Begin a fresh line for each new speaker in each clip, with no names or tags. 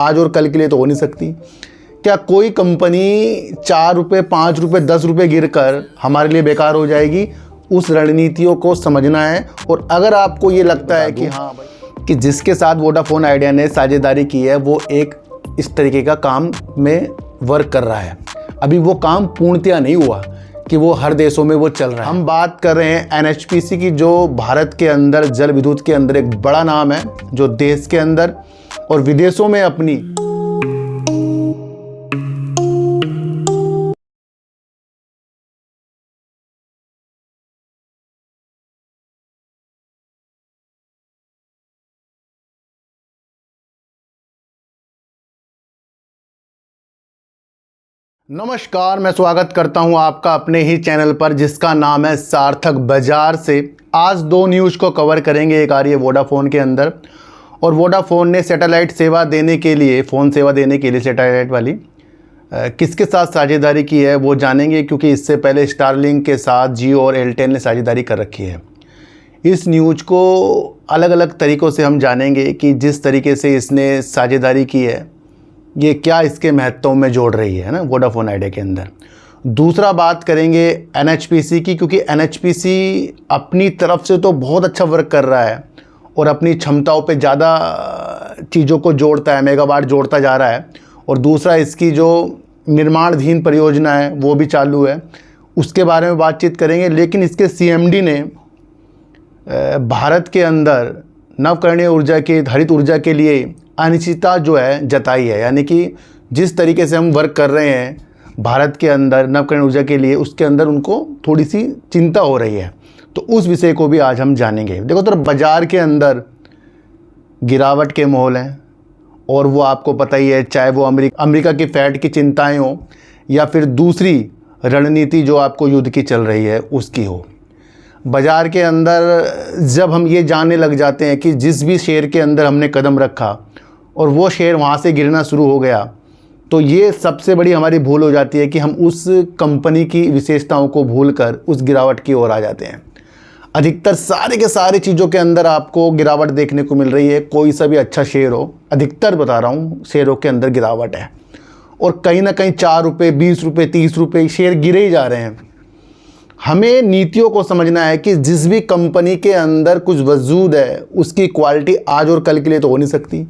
आज और कल के लिए तो हो नहीं सकती। क्या कोई कंपनी 4 रुपये 5 रुपये 10 रुपये गिर कर हमारे लिए बेकार हो जाएगी? उस रणनीतियों को समझना है। और अगर आपको ये लगता है कि हाँ भाई कि जिसके साथ वोडाफोन आइडिया ने साझेदारी की है वो एक इस तरीके का काम में वर्क कर रहा है, अभी वो काम पूर्णतया नहीं हुआ कि वो हर देशों में वो चल रहा है। हम बात कर रहे हैं एनएचपीसी की, जो भारत के अंदर जल विद्युत के अंदर एक बड़ा नाम है, जो देश के अंदर और विदेशों में अपनी नमस्कार, मैं स्वागत करता हूं आपका अपने ही चैनल पर जिसका नाम है सार्थक बाजार से। आज दो न्यूज़ को कवर करेंगे। एक आ रही है वोडाफोन के अंदर, और वोडाफोन ने सैटेलाइट सेवा देने के लिए, फ़ोन सेवा देने के लिए सैटेलाइट वाली किसके साथ साझेदारी की है वो जानेंगे, क्योंकि इससे पहले स्टारलिंक के साथ जियो और एयरटेल ने साझेदारी कर रखी है। इस न्यूज़ को अलग अलग तरीक़ों से हम जानेंगे कि जिस तरीके से इसने साझेदारी की है ये क्या इसके महत्व में जोड़ रही है ना वोडाफोन आइडिया के अंदर। दूसरा बात करेंगे एनएचपीसी की, क्योंकि एनएचपीसी अपनी तरफ से तो बहुत अच्छा वर्क कर रहा है और अपनी क्षमताओं पे ज़्यादा चीज़ों को जोड़ता है, मेगावाट जोड़ता जा रहा है। और दूसरा इसकी जो निर्माणाधीन परियोजना है वो भी चालू है, उसके बारे में बातचीत करेंगे। लेकिन इसके सीएमडी ने भारत के अंदर नवकरणीय ऊर्जा की, हरित ऊर्जा के लिए अनिश्चितता जो है जताई है, यानी कि जिस तरीके से हम वर्क कर रहे हैं भारत के अंदर नवकरणीय ऊर्जा के लिए, उसके अंदर उनको थोड़ी सी चिंता हो रही है। तो उस विषय को भी आज हम जानेंगे। देखो तो बाज़ार के अंदर गिरावट के माहौल हैं, और वो आपको पता ही है, चाहे वो अमेरिका की फैट की चिंताएं हो या फिर दूसरी रणनीति जो आपको युद्ध की चल रही है उसकी हो। बाज़ार के अंदर जब हम ये जानने लग जाते हैं कि जिस भी शेयर के अंदर हमने कदम रखा और वो शेयर वहाँ से गिरना शुरू हो गया, तो ये सबसे बड़ी हमारी भूल हो जाती है कि हम उस कंपनी की विशेषताओं को भूलकर उस गिरावट की ओर आ जाते हैं। अधिकतर सारे के सारे चीज़ों के अंदर आपको गिरावट देखने को मिल रही है। कोई सा भी अच्छा शेयर हो, अधिकतर बता रहा हूँ, शेयरों के अंदर गिरावट है, और कहीं ना कहीं 4 रुपये 20 रुपये 30 रुपये शेयर गिरे ही जा रहे हैं। हमें नीतियों को समझना है कि जिस भी कंपनी के अंदर कुछ वजूद है उसकी क्वालिटी आज और कल के लिए तो हो नहीं सकती।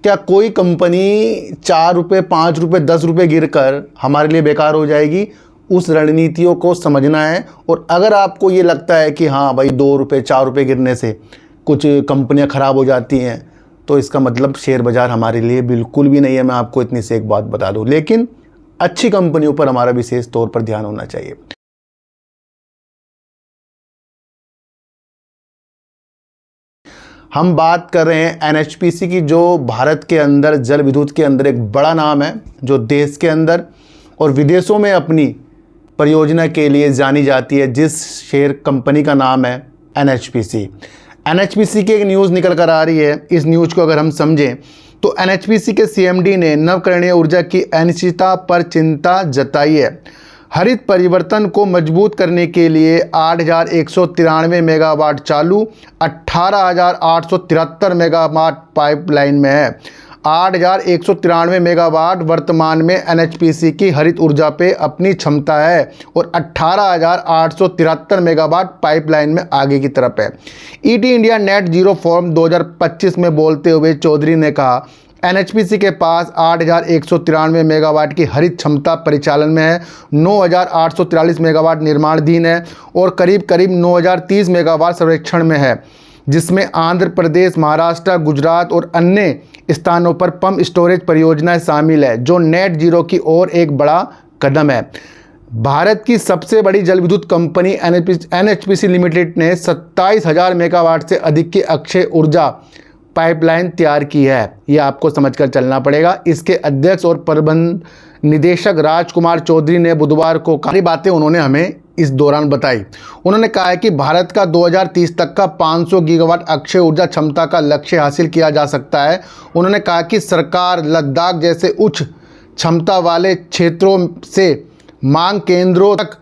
क्या कोई कंपनी 4 रुपये 5 रुपये 10 रुपये गिर कर हमारे लिए बेकार हो जाएगी? उस रणनीतियों को समझना है। और अगर आपको ये लगता है कि हाँ भाई 2 रुपये 4 रुपये गिरने से कुछ कंपनियां ख़राब हो जाती हैं, तो इसका मतलब शेयर बाज़ार हमारे लिए बिल्कुल भी नहीं है। मैं आपको इतनी से एक बात बता दूँ, लेकिन अच्छी कंपनियों पर हमारा विशेष तौर पर ध्यान होना चाहिए। हम बात कर रहे हैं एनएचपीसी की, जो भारत के अंदर जल विद्युत के अंदर एक बड़ा नाम है, जो देश के अंदर और विदेशों में अपनी परियोजना के लिए जानी जाती है, जिस शेयर कंपनी का नाम है एनएचपीसी। एनएचपीसी की एक न्यूज़ निकल कर आ रही है। इस न्यूज़ को अगर हम समझें तो एनएचपीसी के सीएमडी ने नवकरणीय ऊर्जा की अनिश्चितता पर चिंता जताई है। हरित परिवर्तन को मजबूत करने के लिए 8,193 मेगावाट चालू, 18,873 मेगावाट पाइपलाइन में है। 8,193 मेगावाट वर्तमान में एनएचपीसी की हरित ऊर्जा पे अपनी क्षमता है, और 18,873 मेगावाट पाइपलाइन में आगे की तरफ है। ET India net zero forum 2025 में बोलते हुए चौधरी ने कहा, एनएचपीसी के पास 8,193 मेगावाट की हरित क्षमता परिचालन में है, 9,843 मेगावाट निर्माणाधीन है और करीब 9,030 मेगावाट सर्वेक्षण में है, जिसमें आंध्र प्रदेश, महाराष्ट्र, गुजरात और अन्य स्थानों पर पंप स्टोरेज परियोजनाएं शामिल है, जो नेट जीरो की ओर एक बड़ा कदम है। भारत की सबसे बड़ी जल विद्युत कंपनी एनएचपीसी लिमिटेड ने 27,000 मेगावाट से अधिक की अक्षय ऊर्जा पाइपलाइन तैयार की है। यह आपको समझकर चलना पड़ेगा। इसके अध्यक्ष और प्रबंध निदेशक राजकुमार चौधरी ने बुधवार को काफ़ी बातें उन्होंने हमें इस दौरान बताई। उन्होंने कहा है कि भारत का 2030 तक का 500 गीगावाट अक्षय ऊर्जा क्षमता का लक्ष्य हासिल किया जा सकता है। उन्होंने कहा कि सरकार लद्दाख जैसे उच्च क्षमता वाले क्षेत्रों से मांग केंद्रों तक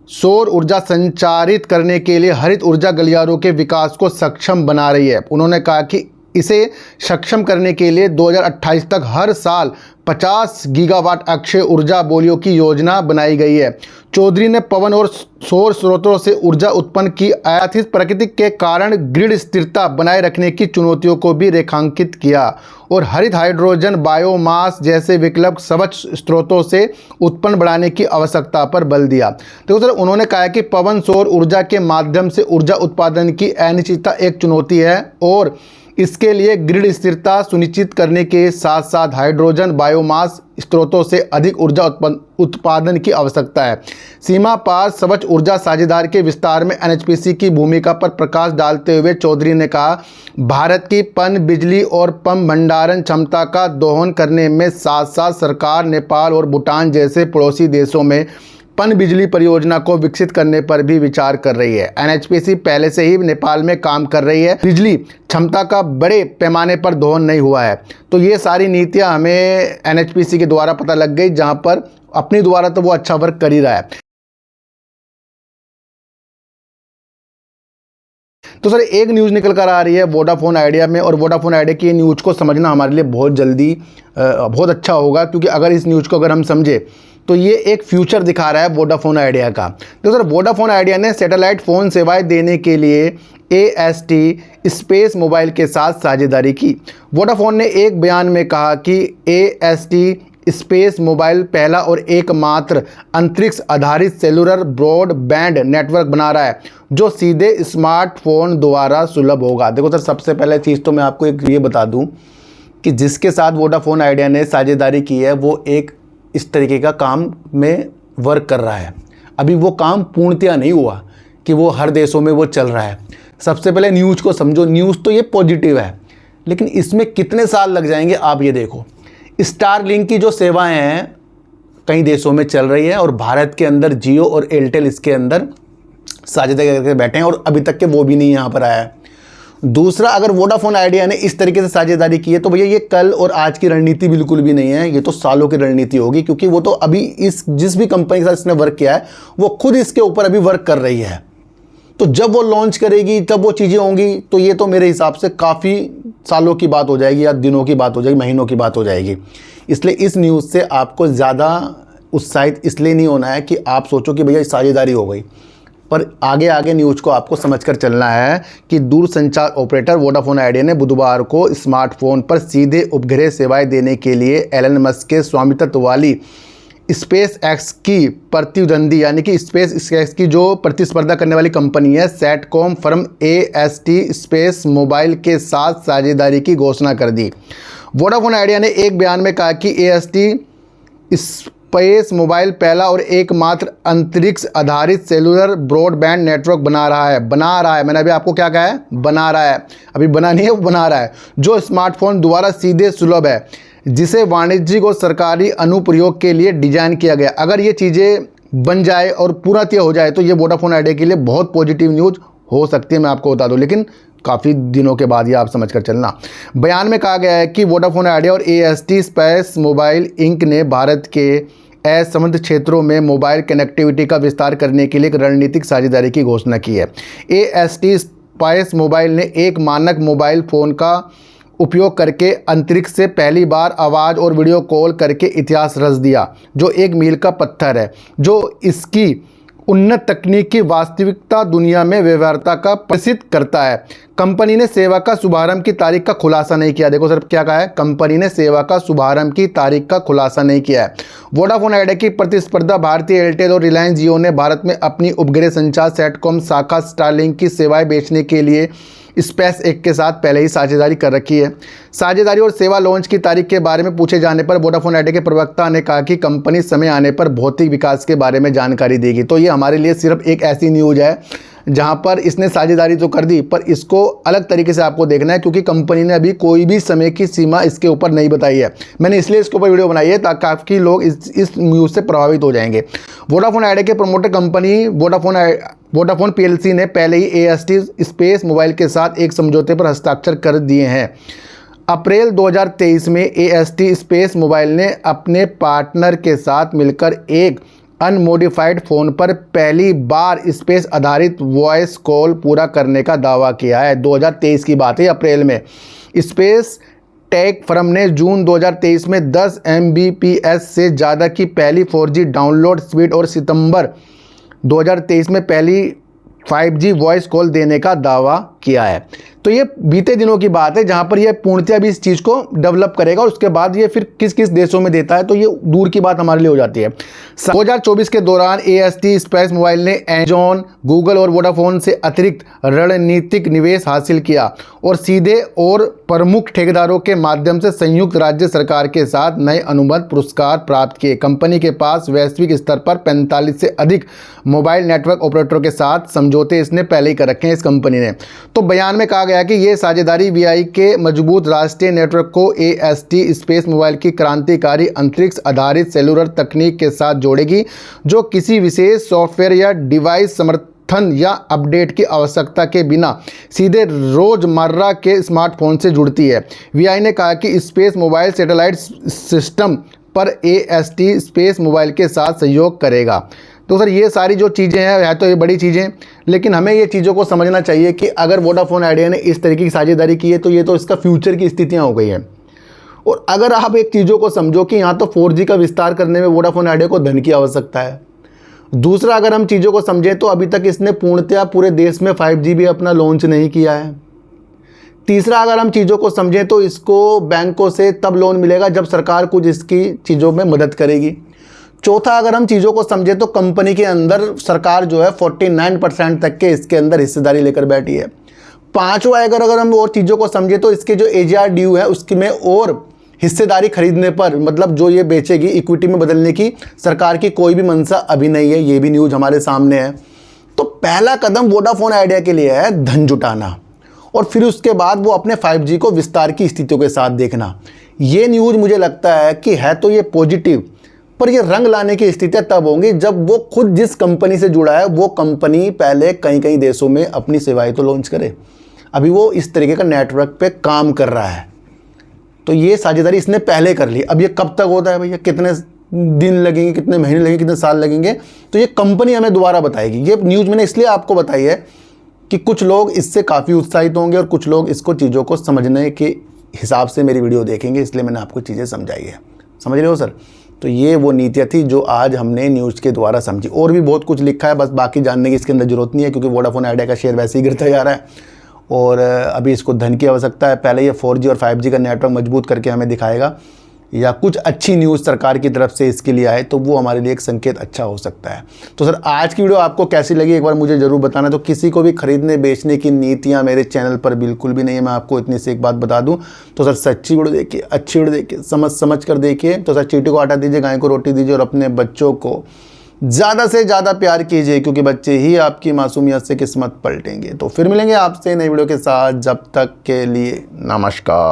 सौर ऊर्जा संचारित करने के लिए हरित ऊर्जा गलियारों के विकास को सक्षम बना रही है। उन्होंने कहा कि इसे सक्षम करने के लिए 2028 तक हर साल 50 गीगावाट अक्षय ऊर्जा बोलियों की योजना बनाई गई है। चौधरी ने पवन और सौर स्रोतों से ऊर्जा उत्पन्न की आयातित प्रकृति के कारण ग्रिड स्थिरता बनाए रखने की चुनौतियों को भी रेखांकित किया और हरित हाइड्रोजन, बायोमास जैसे विकल्प स्वच्छ स्रोतों से उत्पन्न बढ़ाने की आवश्यकता पर बल दिया। तो सर उन्होंने कहा कि पवन सौर ऊर्जा के माध्यम से ऊर्जा उत्पादन की अनिश्चितता एक चुनौती है और इसके लिए ग्रिड स्थिरता सुनिश्चित करने के साथ साथ हाइड्रोजन, बायोमास स्रोतों से अधिक ऊर्जा उत्पादन की आवश्यकता है। सीमा पार स्वच्छ ऊर्जा साझेदार के विस्तार में एनएचपीसी की भूमिका पर प्रकाश डालते हुए चौधरी ने कहा, भारत की पन बिजली और पंप भंडारण क्षमता का दोहन करने में साथ साथ सरकार नेपाल और भूटान जैसे पड़ोसी देशों में पन बिजली परियोजना को विकसित करने पर भी विचार कर रही है। एनएचपीसी पहले से ही नेपाल में काम कर रही है। बिजली क्षमता का बड़े पैमाने पर दोहन नहीं हुआ है। तो ये सारी नीतियां हमें एनएचपीसी के द्वारा पता लग गई, जहां पर अपनी द्वारा तो वो अच्छा वर्क कर ही रहा है। तो सर एक न्यूज़ निकल कर आ रही है वोडाफोन आइडिया में, और वोडाफोन आइडिया की न्यूज़ को समझना हमारे लिए बहुत अच्छा होगा, क्योंकि अगर इस न्यूज़ को अगर हम समझे तो ये एक फ्यूचर दिखा रहा है वोडाफोन आइडिया का। तो सर वोडाफोन आइडिया ने सैटेलाइट फ़ोन सेवाएं देने के लिए AST स्पेस मोबाइल के साथ साझेदारी की। वोडाफोन ने एक बयान में कहा कि AST स्पेस मोबाइल पहला और एकमात्र अंतरिक्ष आधारित सेलुलर ब्रॉडबैंड नेटवर्क बना रहा है जो सीधे स्मार्टफोन द्वारा सुलभ होगा। देखो सर, सबसे पहले चीज़ तो मैं आपको एक ये बता दूं कि जिसके साथ वोडाफोन आइडिया ने साझेदारी की है वो एक इस तरीके का काम में वर्क कर रहा है। अभी वो काम पूर्णतया नहीं हुआ कि वो हर देशों में वो चल रहा है। सबसे पहले न्यूज़ को समझो। न्यूज़ तो ये पॉजिटिव है, लेकिन इसमें कितने साल लग जाएंगे आप ये देखो। स्टारलिंक की जो सेवाएं हैं कई देशों में चल रही है और भारत के अंदर जियो और एयरटेल इसके अंदर साझेदारी करके बैठे हैं और अभी तक के वो भी नहीं यहाँ पर आया है। दूसरा, अगर वोडाफोन आइडिया ने इस तरीके से साझेदारी की है तो भैया ये कल और आज की रणनीति बिल्कुल भी नहीं है, ये तो सालों की रणनीति होगी, क्योंकि वो तो अभी जिस भी कंपनी के साथ इसने वर्क किया है वो खुद इसके ऊपर अभी वर्क कर रही है। तो जब वो लॉन्च करेगी तब वो चीज़ें होंगी, तो ये तो मेरे हिसाब से काफ़ी सालों की बात हो जाएगी या दिनों की बात हो जाएगी, महीनों की बात हो जाएगी। इसलिए इस न्यूज़ से आपको ज़्यादा उत्साहित इसलिए नहीं होना है कि आप सोचो कि भैया साझेदारी हो गई, पर आगे आगे न्यूज़ को आपको समझकर चलना है कि दूरसंचार ऑपरेटर वोडाफोन आइडिया ने बुधवार को स्मार्टफोन पर सीधे उपग्रह सेवाएं देने के लिए एलन मस्क के स्वामित्व वाली स्पेस एक्स की प्रतिद्वंदी यानी कि स्पेस एक्स की जो प्रतिस्पर्धा करने वाली कंपनी है satcom firm AST space mobile के साथ साझेदारी की घोषणा कर दी। वोडाफोन आइडिया ने एक बयान में कहा कि AST स्पेस मोबाइल पहला और एकमात्र अंतरिक्ष आधारित सेलुलर ब्रॉडबैंड नेटवर्क बना रहा है। मैंने अभी आपको क्या कहा है? बना रहा है। अभी बना नहीं है, वो बना रहा है, जो स्मार्टफोन द्वारा सीधे सुलभ है, जिसे वाणिज्यिक और सरकारी अनुप्रयोग के लिए डिजाइन किया गया। अगर ये चीज़ें बन जाए और पूर्णतः हो जाए तो ये वोडाफोन आइडिया के लिए बहुत पॉजिटिव न्यूज़ हो सकती है, मैं आपको बता दूं, लेकिन काफ़ी दिनों के बाद ये आप समझ कर चलना। बयान में कहा गया है कि वोडाफोन आइडिया और AST स्पेस मोबाइल इंक ने भारत के असंबद्ध क्षेत्रों में मोबाइल कनेक्टिविटी का विस्तार करने के लिए एक रणनीतिक साझेदारी की घोषणा की है। AST स्पेस मोबाइल ने एक मानक मोबाइल फ़ोन का उपयोग करके अंतरिक्ष से पहली बार आवाज़ और वीडियो कॉल करके इतिहास रच दिया, जो एक मील का पत्थर है, जो इसकी उन्नत तकनीकी वास्तविकता दुनिया में व्यवहार्यता का प्रसिद्ध करता है। कंपनी ने सेवा का शुभारंभ की तारीख का खुलासा नहीं किया। देखो सर क्या कहा है, कंपनी ने सेवा का शुभारंभ की तारीख का खुलासा नहीं किया है। वोडाफोन आइडिया की प्रतिस्पर्धा भारतीय एयरटेल और रिलायंस जियो ने भारत में अपनी उपग्रह संचार सैटकॉम शाखा स्टारलिंक की सेवाएं बेचने के लिए स्पेस एक्स के साथ पहले ही साझेदारी कर रखी है। साझेदारी और सेवा लॉन्च की तारीख के बारे में पूछे जाने पर वोडाफोन आइडिया के प्रवक्ता ने कहा कि कंपनी समय आने पर भौतिक विकास के बारे में जानकारी देगी। तो ये हमारे लिए सिर्फ एक ऐसी न्यूज़ है जहां पर इसने साझेदारी तो कर दी, पर इसको अलग तरीके से आपको देखना है, क्योंकि कंपनी ने अभी कोई भी समय की सीमा इसके ऊपर नहीं बताई है। मैंने इसलिए इसके ऊपर वीडियो बनाई है ताकि काफ़ी लोग इस न्यूज़ से प्रभावित हो जाएंगे। वोडाफोन आइडिया के प्रमोटर कंपनी वोडाफोन PLC ने पहले ही AST स्पेस मोबाइल के साथ एक समझौते पर हस्ताक्षर कर दिए हैं। अप्रैल 2023 में AST स्पेस मोबाइल ने अपने पार्टनर के साथ मिलकर एक अनमोडिफाइड फ़ोन पर पहली बार स्पेस आधारित वॉइस कॉल पूरा करने का दावा किया है। 2023 की बात है, अप्रैल में। स्पेस टेक फर्म ने जून 2023 में 10 Mbps से ज़्यादा की पहली 4G डाउनलोड स्पीड और सितंबर 2023 में पहली 5G वॉइस कॉल देने का दावा किया है। तो ये बीते दिनों की बात है जहां पर ये पूर्णतः भी इस चीज़ को डेवलप करेगा और उसके बाद ये फिर किस किस देशों में देता है तो ये दूर की बात हमारे लिए हो जाती है। 2024 के दौरान AST स्पेस मोबाइल ने अमेज़न, गूगल और वोडाफोन से अतिरिक्त रणनीतिक निवेश हासिल किया और सीधे और प्रमुख ठेकेदारों के माध्यम से संयुक्त राज्य सरकार के साथ नए अनुबंध पुरस्कार प्राप्त किए। कंपनी के पास वैश्विक स्तर पर 45 से अधिक मोबाइल नेटवर्क ऑपरेटरों के साथ समझौते इसने पहले ही कर रखे हैं इस कंपनी ने। तो बयान में कहा गया कि ये साझेदारी VI के मजबूत राष्ट्रीय नेटवर्क को AST स्पेस मोबाइल की क्रांतिकारी अंतरिक्ष आधारित सेलुलर तकनीक के साथ जोड़ेगी, जो किसी विशेष सॉफ्टवेयर या डिवाइस समर्थन या अपडेट की आवश्यकता के बिना सीधे रोजमर्रा के स्मार्टफोन से जुड़ती है। VI ने कहा कि स्पेस मोबाइल सैटेलाइट सिस्टम पर AST स्पेस मोबाइल के साथ सहयोग करेगा। तो सर ये सारी जो चीज़ें हैं है तो ये बड़ी चीज़ें, लेकिन हमें ये चीज़ों को समझना चाहिए कि अगर वोडाफोन आइडिया ने इस तरीके की साझेदारी की है तो ये तो इसका फ्यूचर की स्थितियाँ हो गई हैं। और अगर आप एक चीज़ों को समझो कि यहाँ तो 4G का विस्तार करने में वोडाफोन आइडिया को धन की आवश्यकता है। दूसरा, अगर हम चीज़ों को समझें तो अभी तक इसने पूर्णतया पूरे देश में 5G भी अपना लॉन्च नहीं किया है। तीसरा, अगर हम चीज़ों को समझें तो इसको बैंकों से तब लोन मिलेगा जब सरकार कुछ इसकी चीज़ों में मदद करेगी। चौथा, अगर हम चीज़ों को समझें तो कंपनी के अंदर सरकार जो है 49% तक के इसके अंदर हिस्सेदारी लेकर बैठी है। पांचवा, अगर हम और चीज़ों को समझें तो इसके जो AGR ड्यू है उसमें और हिस्सेदारी खरीदने पर, मतलब जो ये बेचेगी इक्विटी में बदलने की सरकार की कोई भी मंशा अभी नहीं है। ये भी न्यूज़ हमारे सामने है। तो पहला कदम वोडाफोन आइडिया के लिए है धन जुटाना और फिर उसके बाद वो अपने 5G को विस्तार की स्थितियों के साथ देखना। ये न्यूज़ मुझे लगता है कि है तो ये पॉजिटिव, पर ये रंग लाने की स्थितियां तब होंगी जब वो खुद जिस कंपनी से जुड़ा है वो कंपनी पहले कई देशों में अपनी सेवाएं तो लॉन्च करे। अभी वो इस तरीके का नेटवर्क पे काम कर रहा है, तो ये साझेदारी इसने पहले कर ली। अब ये कब तक होता है भैया, कितने दिन लगेंगे, कितने महीने लगेंगे, कितने साल लगेंगे, तो ये कंपनी हमें दोबारा बताएगी। ये न्यूज़ मैंने इसलिए आपको बताई है कि कुछ लोग इससे काफ़ी उत्साहित होंगे और कुछ लोग इसको चीज़ों को समझने के हिसाब से मेरी वीडियो देखेंगे, इसलिए मैंने आपको चीज़ें समझाई है। समझ रहे हो सर? तो ये वो नीतियाँ थी जो आज हमने न्यूज़ के द्वारा समझी। और भी बहुत कुछ लिखा है, बस बाकी जानने की इसके अंदर जरूरत नहीं है क्योंकि वोडाफोन आइडिया का शेयर वैसे ही गिरता जा रहा है और अभी इसको धन की आवश्यकता है। पहले ये 4G और 5G का नेटवर्क मजबूत करके हमें दिखाएगा या कुछ अच्छी न्यूज़ सरकार की तरफ से इसके लिए आए तो वो हमारे लिए एक संकेत अच्छा हो सकता है। तो सर आज की वीडियो आपको कैसी लगी एक बार मुझे ज़रूर बताना। तो किसी को भी खरीदने बेचने की नीतियाँ मेरे चैनल पर बिल्कुल भी नहीं है, मैं आपको इतनी सी एक बात बता दूं। तो सर सच्ची वीडियो देखिए, अच्छी वीडियो देखिए, समझ कर देखिए। तो सर चींटी को आटा दीजिए, गाय को रोटी दीजिए और अपने बच्चों को ज़्यादा से ज़्यादा प्यार कीजिए क्योंकि बच्चे ही आपकी मासूमियत से किस्मत पलटेंगे। तो फिर मिलेंगे आपसे नई वीडियो के साथ, जब तक के लिए नमस्कार।